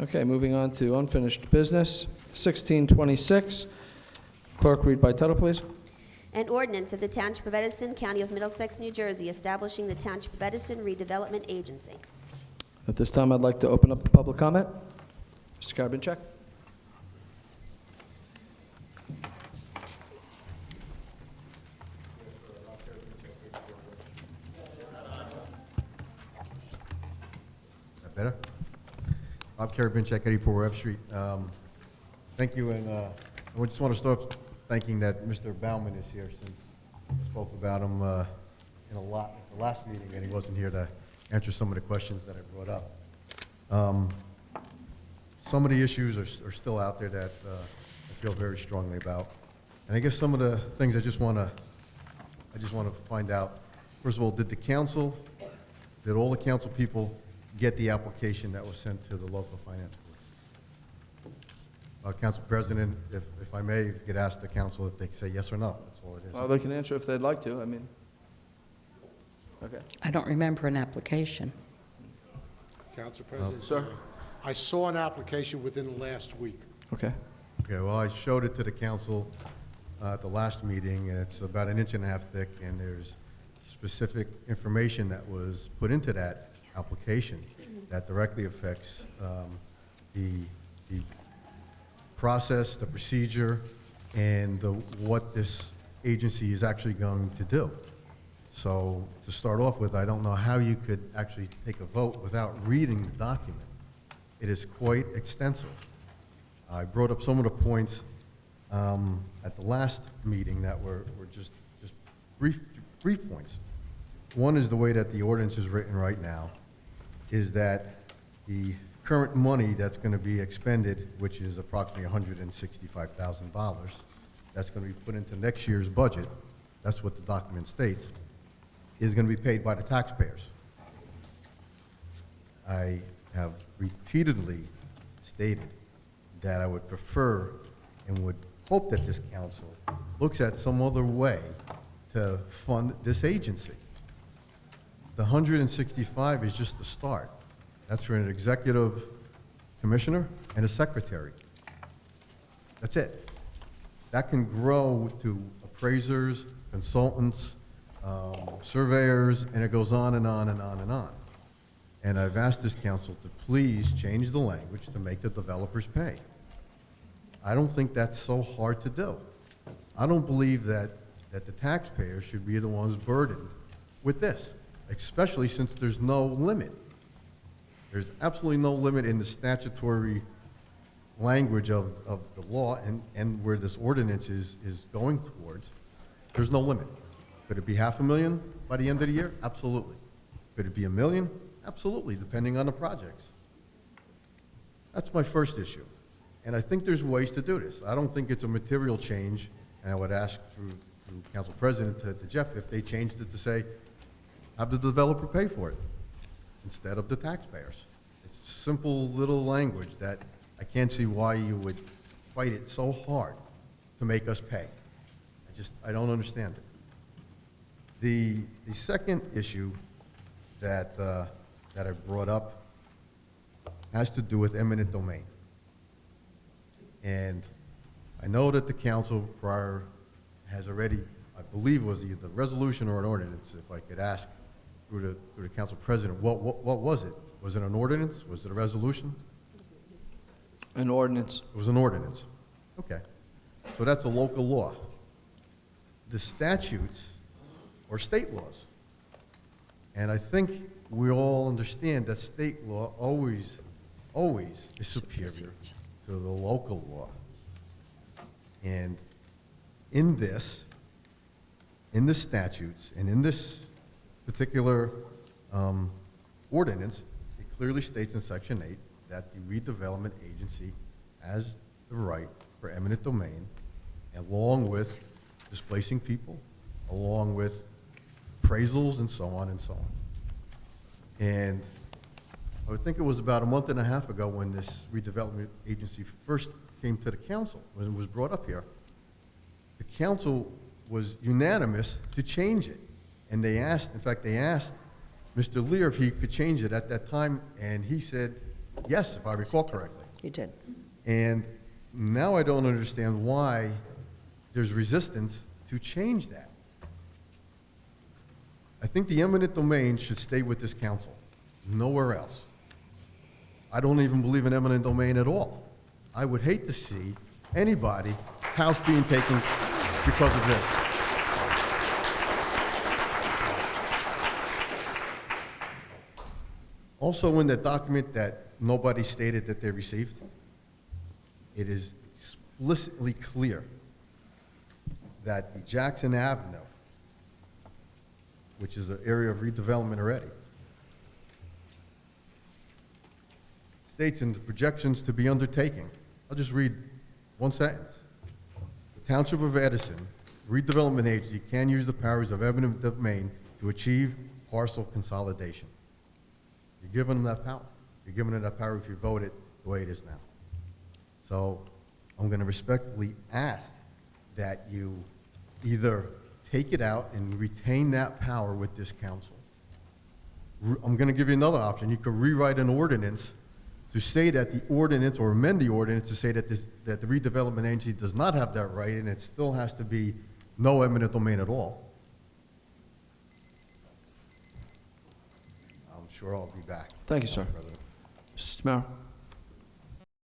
Okay, moving on to unfinished business. 1626. Clerk, read by title, please. An ordinance of the Township of Edison, County of Middlesex, New Jersey, establishing the Township of Edison Redevelopment Agency. At this time, I'd like to open up the public comment. Mr. Karabinchak. That better? Bob Karabinchak, 84 Webb Street. Thank you, and I just want to start off thanking that Mr. Bauman is here, since I spoke about him in a lot at the last meeting, and he wasn't here to answer some of the questions that I brought up. Some of the issues are still out there that I feel very strongly about, and I guess some of the things I just want to find out. First of all, did all the council people get the application that was sent to the local finance board? Council President, if I may, get asked the council if they can say yes or no. That's all it is. Well, they can answer if they'd like to. I mean, okay. I don't remember an application. Council President. Sir? I saw an application within the last week. Okay. Okay, well, I showed it to the council at the last meeting, and it's about 1.5 inches thick, and there's specific information that was put into that application that directly affects the process, the procedure, and what this agency is actually going to do. So to start off with, I don't know how you could actually take a vote without reading the document. It is quite extensive. I brought up some of the points at the last meeting that were just brief points. One is the way that the ordinance is written right now, is that the current money that's going to be expended, which is approximately $165,000, that's going to be put into next year's budget, that's what the document states, is going to be paid by the taxpayers. I have repeatedly stated that I would prefer and would hope that this council looks at some other way to fund this agency. The 165 is just the start. That's for an executive commissioner and a secretary. That's it. That can grow to appraisers, consultants, surveyors, and it goes on and on and on and on. And I've asked this council to please change the language to make the developers pay. I don't think that's so hard to do. I don't believe that the taxpayers should be the ones burdened with this, especially since there's no limit. There's absolutely no limit in the statutory language of the law and where this ordinance is going towards. There's no limit. Could it be $500,000 by the end of the year? Absolutely. Could it be $1 million? Absolutely, depending on the projects. That's my first issue. And I think there's ways to do this. I don't think it's a material change, and I would ask through Council President to Jeff if they changed it to say, have the developer pay for it instead of the taxpayers. It's simple little language that I can't see why you would fight it so hard to make us pay. I don't understand it. The second issue that I brought up has to do with eminent domain. And I know that the council prior has already, I believe it was either a resolution or an ordinance, if I could ask through the council president, what was it? Was it an ordinance? Was it a resolution? An ordinance. It was an ordinance. Okay. So that's a local law. The statutes are state laws. And I think we all understand that state law always is superior to the local law. And in the statutes, and in this particular ordinance, it clearly states in Section 8 that the redevelopment agency has the right for eminent domain, along with displacing people, along with appraisals, and so on and so on. And I would think it was about 1.5 months ago when this redevelopment agency first came to the council, when it was brought up here. The council was unanimous to change it. And they asked, in fact, they asked Mr. Lear if he could change it at that time, and he said Yes, if I recall correctly. You did. And now I don't understand why there's resistance to change that. I think the eminent domain should stay with this council, nowhere else. I don't even believe in eminent domain at all. I would hate to see anybody's house being taken because of this. Also, in that document that nobody stated that they received, it is explicitly clear that the Jackson Avenue, which is an area of redevelopment already, states in the projections to be undertaking. I'll just read one sentence. The Township of Edison Redevelopment Agency can use the powers of eminent domain to achieve parcel consolidation. You're giving them that power. You're giving them that power if you vote it the way it is now. So I'm going to respectfully ask that you either take it out and retain that power with this council. I'm going to give you another option. You could rewrite an ordinance to say that the ordinance, or amend the ordinance to say that that the redevelopment agency does not have that right, and it still has to be no eminent domain at all. I'm sure I'll be back. Thank you, sir. President. Mr. Tamara?